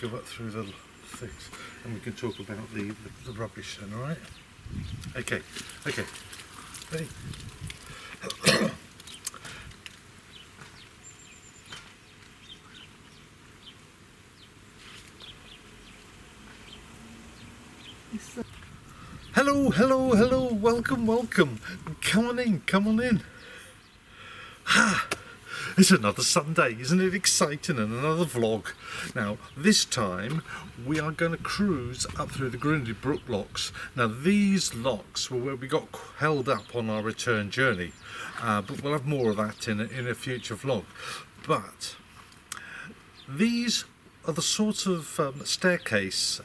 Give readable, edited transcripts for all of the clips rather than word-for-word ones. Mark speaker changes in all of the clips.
Speaker 1: go up through the things and we can talk about the rubbish then, alright? Okay, ready? Hello, welcome. Come on in. It's another Sunday, isn't it exciting, and another vlog. Now, this time we are going to cruise up through the Grundy Brook locks. Now, these locks were where we got held up on our return journey, but we'll have more of that in a future vlog. But these are the sort of staircase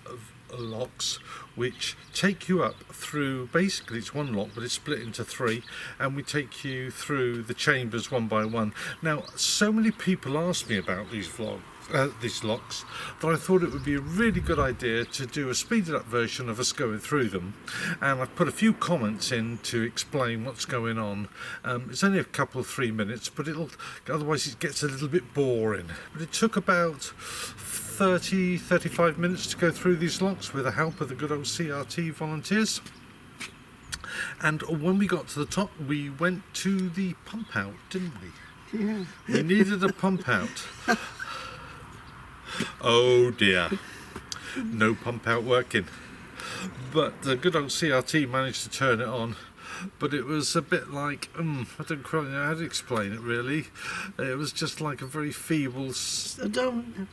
Speaker 1: locks which take you up through, basically it's one lock but it's split into three, and we take you through the chambers one by one. Now, so many people ask me about these locks that I thought it would be a really good idea to do a speeded up version of us going through them, and I've put a few comments in to explain what's going on. It's only a couple of 3 minutes, but otherwise it gets a little bit boring. But it took about 35 minutes to go through these locks with the help of the good old CRT volunteers. And when we got to the top, we went to the pump out, didn't we?
Speaker 2: Yeah.
Speaker 1: We needed a pump out. Oh dear, no pump out working. But the good old CRT managed to turn it on. But it was a bit like, I don't quite know how to explain it really. It was just like a very feeble...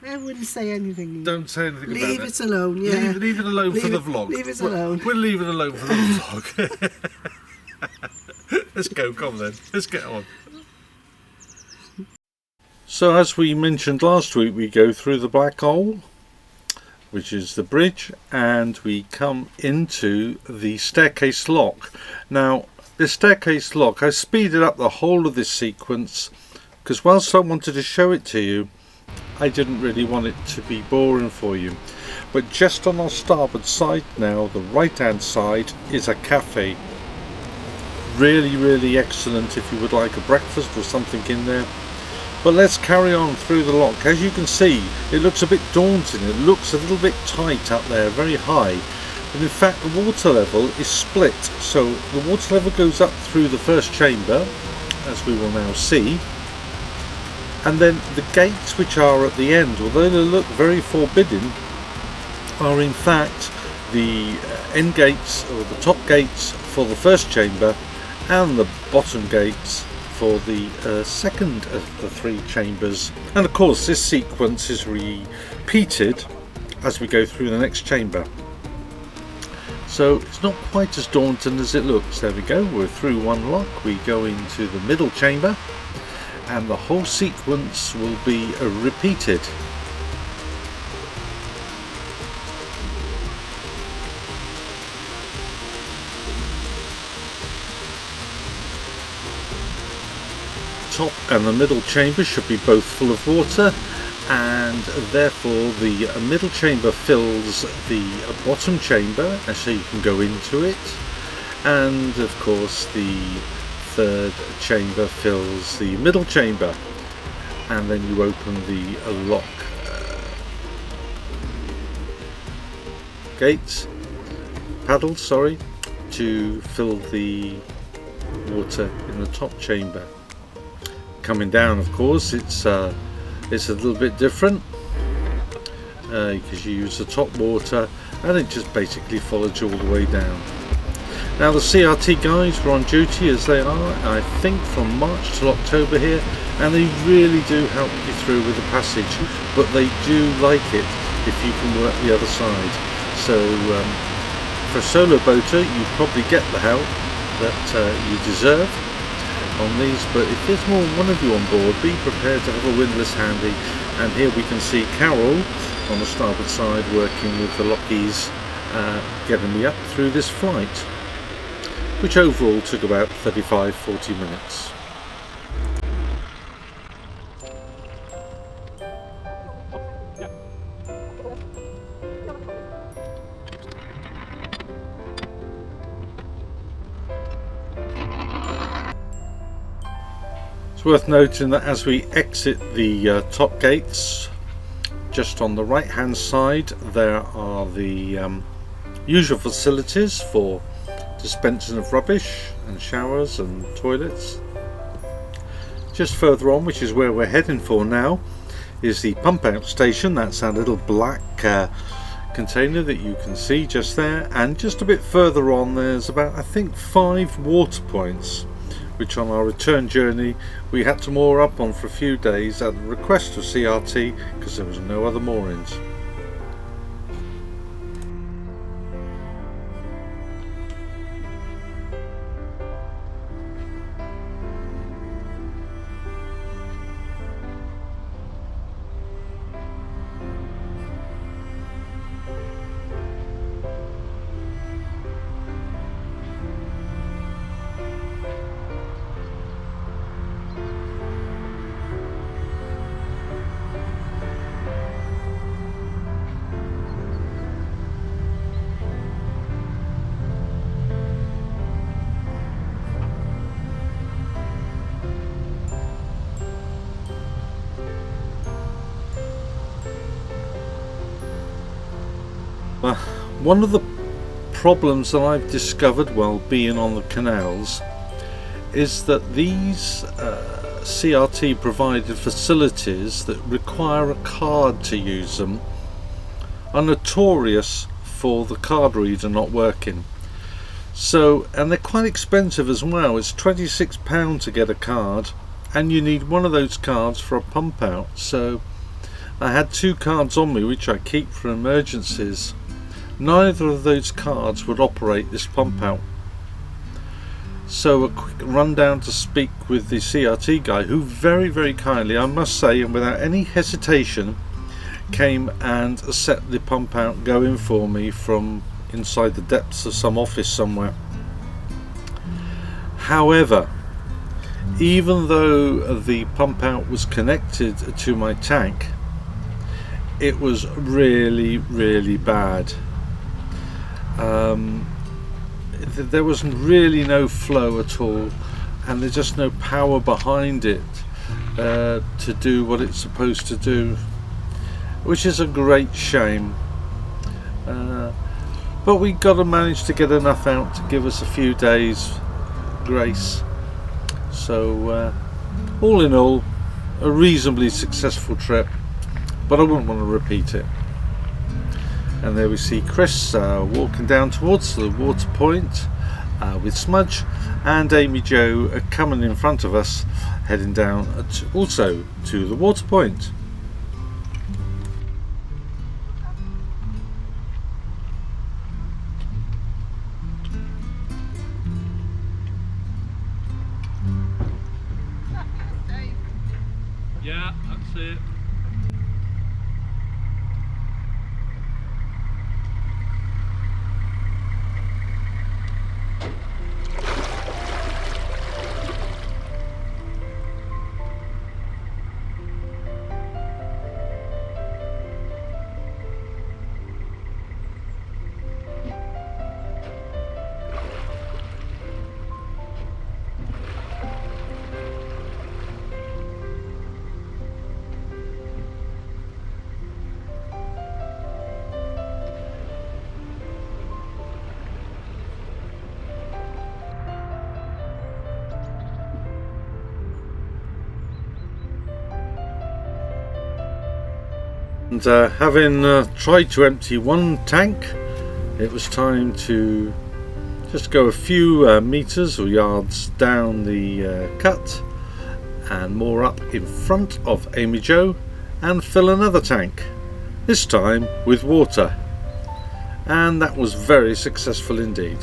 Speaker 2: I wouldn't say anything.
Speaker 1: Don't say anything about it.
Speaker 2: Leave it alone, yeah.
Speaker 1: Leave it alone for the vlog.
Speaker 2: Leave it alone.
Speaker 1: We'll leave it alone for the vlog. Let's go, come on then. Let's get on. So as we mentioned last week, we go through the black hole, which is the bridge, and we come into the staircase lock. Now, this staircase lock, I speeded up the whole of this sequence because whilst I wanted to show it to you, I didn't really want it to be boring for you. But just on our starboard side now, the right hand side, is a cafe. Really excellent if you would like a breakfast or something in there. But let's carry on through the lock. As you can see, it looks a bit daunting. It looks a little bit tight up there, very high. But in fact, the water level is split. So the water level goes up through the first chamber, as we will now see. And then the gates which are at the end, although they look very forbidding, are in fact the end gates, or the top gates for the first chamber, and the bottom gates for the second of the three chambers. And of course this sequence is repeated as we go through the next chamber, so it's not quite as daunting as it looks. There we go, we're through one lock, we go into the middle chamber, and the whole sequence will be repeated. Top and the middle chamber should be both full of water, and therefore the middle chamber fills the bottom chamber, so you can go into it, and of course the third chamber fills the middle chamber, and then you open the lock gates, paddles, sorry, to fill the water in the top chamber. Coming down, of course, it's a little bit different because you use the top water and it just basically follows you all the way down. Now the CRT guys were on duty, as they are, I think, from March till October here, and they really do help you through with the passage, but they do like it if you can work the other side. So for a solo boater, you probably get the help that you deserve on these, but if there's more than one of you on board, be prepared to have a windlass handy. And here we can see Carol on the starboard side working with the lockies, getting me up through this flight, which overall took about 35-40 minutes. It's worth noting that as we exit the top gates, just on the right hand side there are the usual facilities for dispensing of rubbish and showers and toilets. Just further on, which is where we're heading for now, is the pump out station. That's our little black container that you can see just there, and just a bit further on there's about, I think, 5 water points, which on our return journey we had to moor up on for a few days at the request of CRT because there was no other moorings. One of the problems that I've discovered while being on the canals is that these CRT provided facilities that require a card to use them are notorious for the card reader not working. So, and they're quite expensive as well. It's £26 to get a card, and you need one of those cards for a pump out. So I had 2 cards on me which I keep for emergencies. Neither of those cards would operate this pump out. So a quick run down to speak with the CRT guy, who very kindly, I must say, and without any hesitation, came and set the pump out going for me from inside the depths of some office somewhere. However, even though the pump out was connected to my tank, it was really bad. There was really no flow at all, and there's just no power behind it to do what it's supposed to do, which is a great shame. But we got to manage to get enough out to give us a few days grace. So all in all, a reasonably successful trip, but I wouldn't want to repeat it. And there we see Chris walking down towards the water point with Smudge, and Amy Jo coming in front of us, heading down also to the water point.
Speaker 3: Yeah, that's it.
Speaker 1: And having tried to empty one tank, it was time to just go a few meters or yards down the cut and moor up in front of Amy Jo and fill another tank, this time with water, and that was very successful indeed.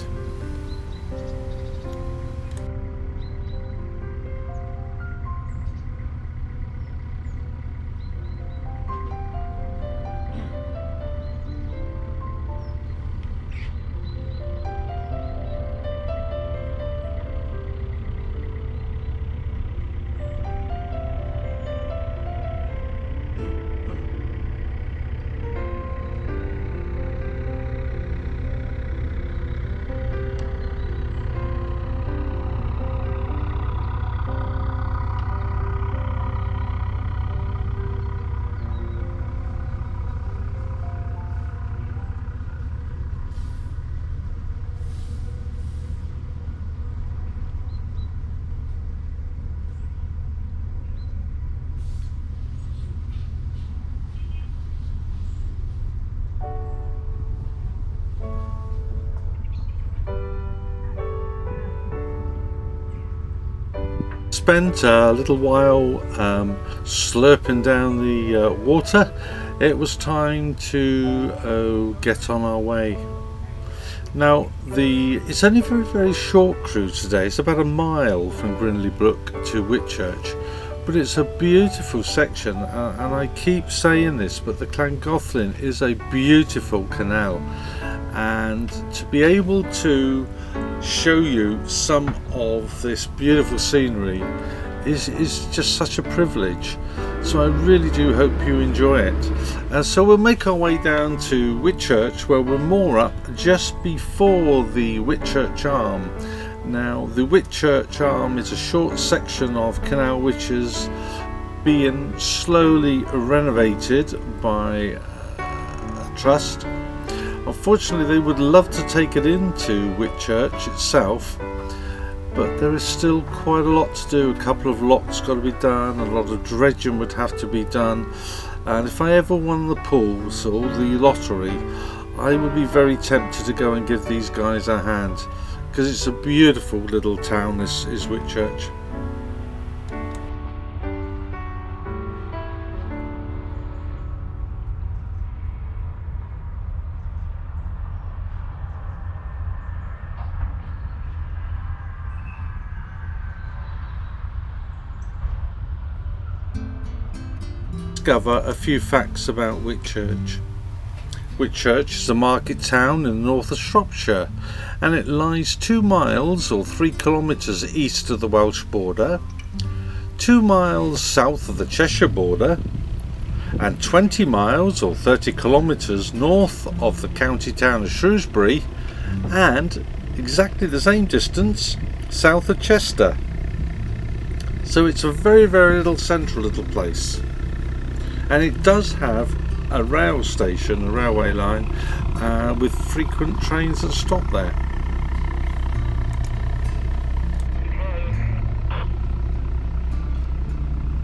Speaker 1: Spent a little while slurping down the water. It was time to get on our way. Now it's only a very, very short cruise today. It's about a mile from Brindley Brook to Whitchurch, but it's a beautiful section, and I keep saying this, but the Llangollen is a beautiful canal, and to be able to show you some of this beautiful scenery is just such a privilege. So I really do hope you enjoy it. And so we'll make our way down to Whitchurch, where we'll moor up just before the Whitchurch Arm. Now the Whitchurch Arm is a short section of canal which is being slowly renovated by a trust. Unfortunately, they would love to take it into Whitchurch itself, but there is still quite a lot to do. A couple of locks got to be done, a lot of dredging would have to be done, and if I ever won the pools or the lottery, I would be very tempted to go and give these guys a hand, because it's a beautiful little town, this is Whitchurch. Discover a few facts about Whitchurch. Whitchurch is a market town in the north of Shropshire, and it lies 2 miles or 3 kilometres east of the Welsh border, 2 miles south of the Cheshire border, and 20 miles or 30 kilometres north of the county town of Shrewsbury, and exactly the same distance south of Chester. So it's a very, very little central little place. And it does have a rail station, a railway line, with frequent trains that stop there.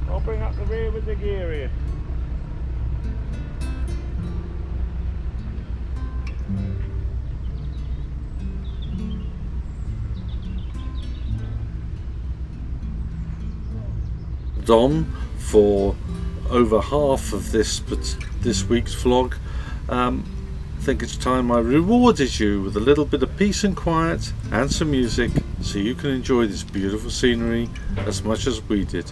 Speaker 3: I'll bring up the rear with the gear here.
Speaker 1: Dom for over half of this week's vlog. I think it's time I rewarded you with a little bit of peace and quiet and some music, so you can enjoy this beautiful scenery as much as we did.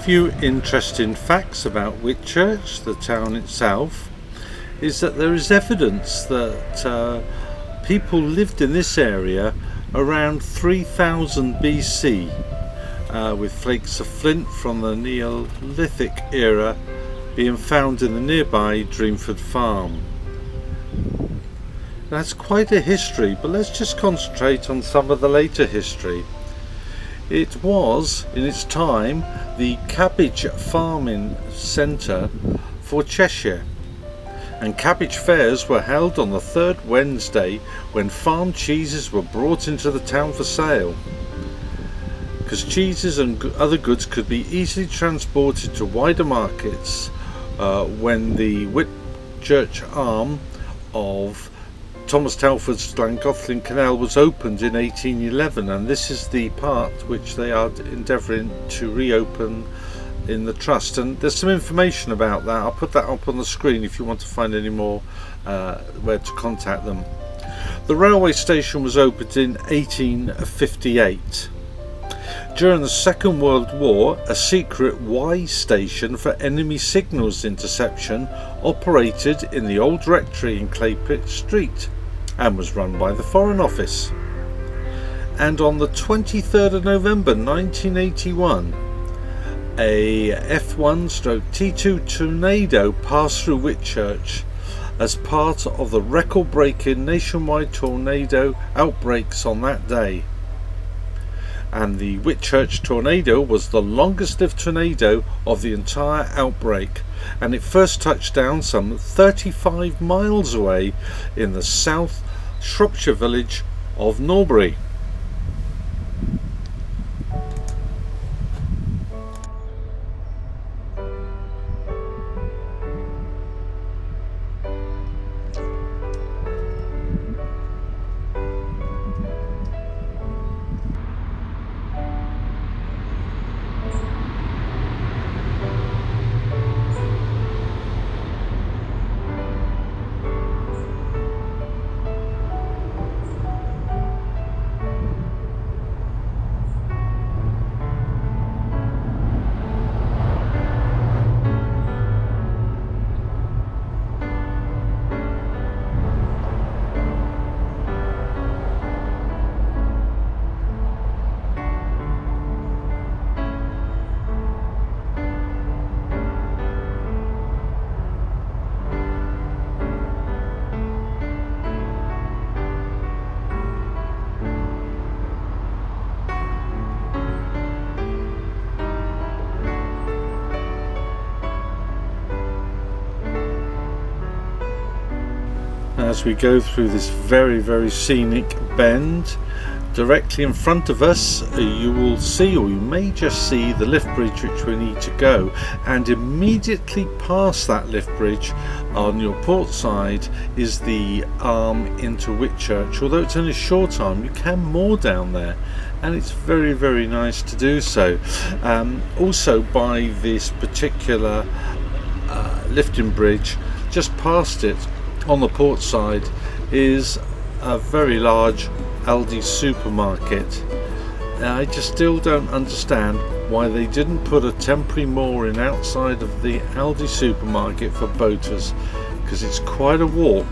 Speaker 1: Few interesting facts about Whitchurch, the town itself, is that there is evidence that people lived in this area around 3000 BC, with flakes of flint from the Neolithic era being found in the nearby Dreamford Farm. That's quite a history, but let's just concentrate on some of the later history. It was, in its time, the cabbage farming centre for Cheshire, and cabbage fairs were held on the third Wednesday when farm cheeses were brought into the town for sale. Because cheeses and other goods could be easily transported to wider markets when the Whitchurch arm of Thomas Telford's Llangollen Canal was opened in 1811, and this is the part which they are endeavouring to reopen in the trust. And there's some information about that. I'll put that up on the screen if you want to find any more where to contact them. The railway station was opened in 1858. During the Second World War, a secret Y station for enemy signals interception operated in the old rectory in Claypit Street and was run by the Foreign Office. And on the 23rd of November 1981, a F1/T2 tornado passed through Whitchurch as part of the record-breaking nationwide tornado outbreaks on that day. And the Whitchurch tornado was the longest-lived tornado of the entire outbreak, and it first touched down some 35 miles away in the South Shropshire village of Norbury. As we go through this very scenic bend, directly in front of us you will see, or you may just see, the lift bridge which we need to go, and immediately past that lift bridge on your port side is the arm into Whitchurch. Although it's only a short arm, you can moor down there, and it's very nice to do so. Also by this particular lifting bridge, just past it on the port side is a very large Aldi supermarket. I just still don't understand why they didn't put a temporary mooring outside of the Aldi supermarket for boaters, because it's quite a walk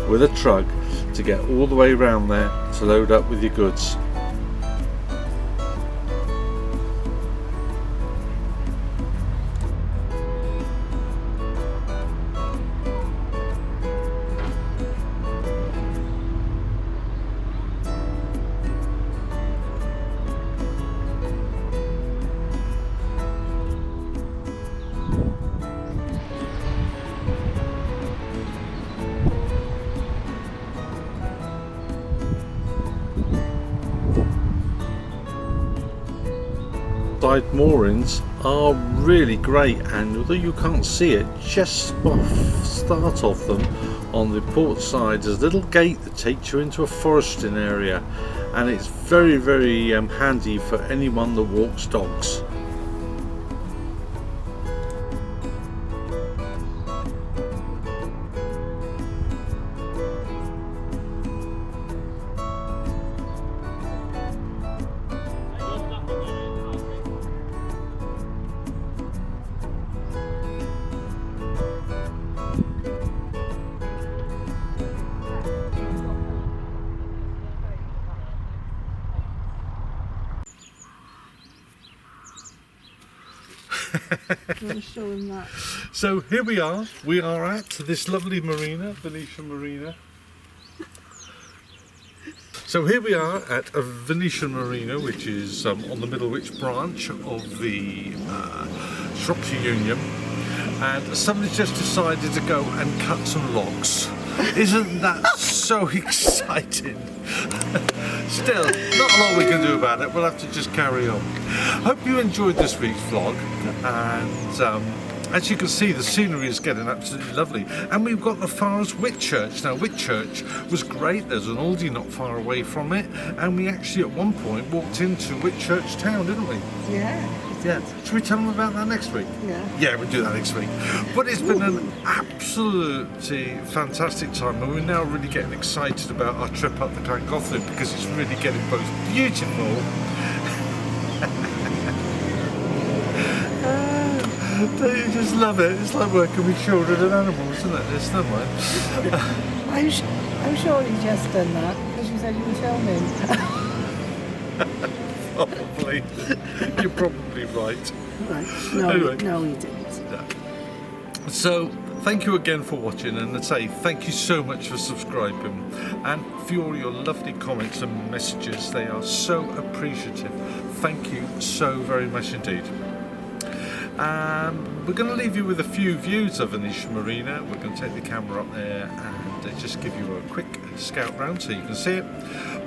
Speaker 1: with a truck to get all the way around there to load up with your goods. Side moorings are really great, and although you can't see it, just start of them on the port side, there's a little gate that takes you into a foresting area, and it's very handy for anyone that walks dogs.
Speaker 2: You want to show him that?
Speaker 1: So here we are. We are at this lovely marina, Venetian marina. So here we are at a Venetian marina, which is on the Middlewich branch of the Shropshire Union, and somebody's just decided to go and cut some logs. Isn't that so exciting? Still, not a lot we can do about it. We'll have to just carry on. Hope you enjoyed this week's vlog, and as you can see, the scenery is getting absolutely lovely, and we've got as far as Whitchurch. Now, Whitchurch was great. There's an Aldi not far away from it, and we actually at one point walked into Whitchurch town, didn't we?
Speaker 2: Yeah.
Speaker 1: Yeah. Should we tell them about that next week?
Speaker 2: Yeah.
Speaker 1: Yeah, we'll do that next week. But it's been an absolutely fantastic time, and we're now really getting excited about our trip up the Clan Gotham, because it's really getting both beautiful. Don't you just love it? It's like working with children and animals, isn't it? It's no way.
Speaker 2: I'm sure he just done that because you said you were filming.
Speaker 1: Probably. You're probably right.
Speaker 2: Right. No,
Speaker 1: Anyway.
Speaker 2: no, he didn't.
Speaker 1: So, thank you again for watching, and I'd say thank you so much for subscribing and for all your lovely comments and messages. They are so appreciative. Thank you so very much indeed. We're going to leave you with a few views of Venetian Marina. We're going to take the camera up there and just give you a quick scout round so you can see it.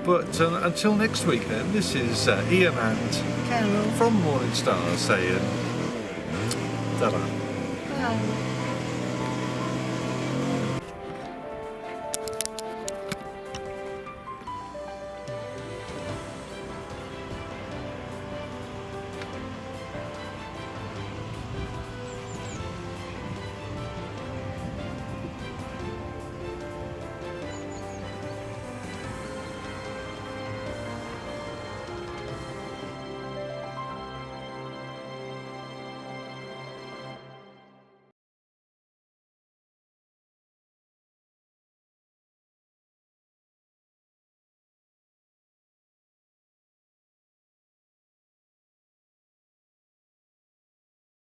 Speaker 1: But until next week then, this is Ian and
Speaker 2: Carol.
Speaker 1: from Morning Star saying ta-da.
Speaker 2: Bye.